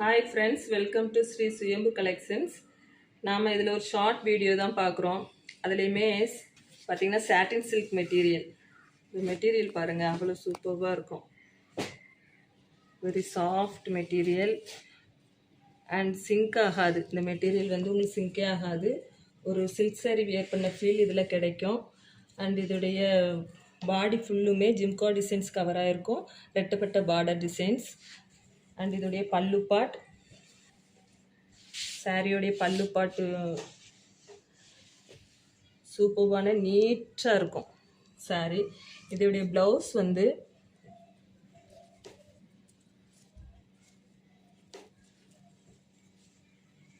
Hi friends, welcome to Shri Suyambu collections. நாம் இதில் ஒரு ஷார்ட் வீடியோ தான் பார்க்குறோம். அதுலேயுமே பார்த்திங்கன்னா சாட்டின் சில்க் மெட்டீரியல். இந்த மெட்டீரியல் பாருங்கள், அவ்வளோ சூப்பராக இருக்கும். Very soft material and shrink ஆகாது. இந்த மெட்டீரியல் வந்து உங்களுக்கு சிங்கே ஆகாது. ஒரு சில்க் சாரி வியர் பண்ண ஃபீல் இதில் கிடைக்கும். அண்ட் இதோடைய பாடி ஃபுல்லுமே ஜிம்கா டிசைன்ஸ் கவர் ஆகிருக்கும். ரெட்டப்பட்ட பார்டர் டிசைன்ஸ். அண்ட் இதோடைய பல்லு பாட், சாரியோடைய பல்லு பாட்டு சூப்பரான நீட்டாக இருக்கும் சாரி. இதோடைய ப்ளவுஸ் வந்து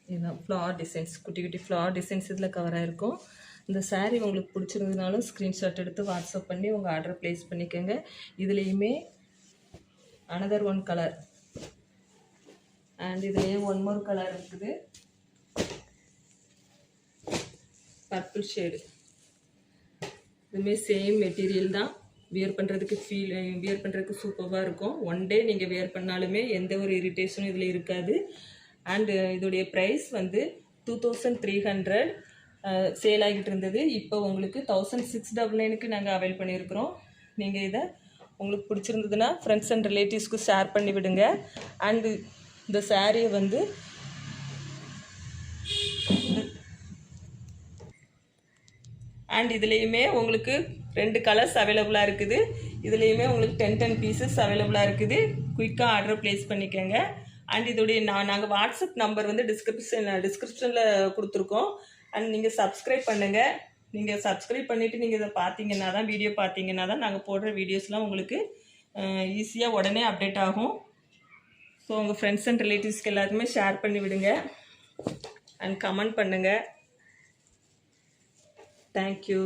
இதுதான் ஃப்ளார் டிசைன்ஸ், குட்டி குட்டி ஃப்ளார் டிசைன்ஸ் இதில் கவர் ஆகிருக்கும். இந்த சாரீ உங்களுக்கு பிடிச்சிருந்ததுனாலும் ஸ்க்ரீன்ஷாட் எடுத்து வாட்ஸ்அப் பண்ணி உங்கள் ஆர்டர் ப்ளேஸ் பண்ணிக்கோங்க. இதுலேயுமே அனதர் ஒன் கலர் அண்ட் இதுலேயே ஒன் மோர் கலர் இருக்குது, பர்பிள் ஷேடு. இதுவுமே சேம் மெட்டீரியல் தான். வியர் பண்ணுறதுக்கு சூப்பராக இருக்கும். ஒன் டே நீங்கள் வியர் பண்ணாலுமே எந்த ஒரு இரிட்டேஷனும் இதில் இருக்காது. அண்டு இதோடைய ப்ரைஸ் வந்து 2300 சேல் ஆகிட்டு இருந்தது. இப்போ உங்களுக்கு 1699க்கு நாங்கள் அவைல் பண்ணியிருக்கிறோம். நீங்கள் இதை உங்களுக்கு பிடிச்சிருந்ததுன்னா ஃப்ரெண்ட்ஸ் அண்ட் ரிலேட்டிவ்ஸ்க்கு ஷேர் பண்ணி விடுங்க. அண்டு இந்த சாரியை வந்து அண்ட் இதுலேயுமே உங்களுக்கு 2 கலர்ஸ் அவைலபிளாக இருக்குது. இதுலேயுமே உங்களுக்கு 10 பீசஸ் அவைலபிளாக இருக்குது. குயிக்காக ஆர்டர் ப்ளேஸ் பண்ணிக்கோங்க. அண்ட் இதோடைய நாங்கள் வாட்ஸ்அப் நம்பர் வந்து டிஸ்கிரிப்ஷனில் கொடுத்துருக்கோம். அண்ட் நீங்கள் சப்ஸ்கிரைப் பண்ணுங்கள். நீங்கள் சப்ஸ்கிரைப் பண்ணிவிட்டு நீங்கள் இதை பார்த்தீங்கன்னா தான், வீடியோ பார்த்தீங்கன்னா தான் நாங்கள் போடுற வீடியோஸ்லாம் உங்களுக்கு ஈஸியாக உடனே அப்டேட் ஆகும். ஸோ உங்கள் ஃப்ரெண்ட்ஸ் அண்ட் ரிலேட்டிவ்ஸ்க்கு எல்லாருக்குமே ஷேர் பண்ணி விடுங்க அண்ட் கமெண்ட் பண்ணுங்கள். Thank you.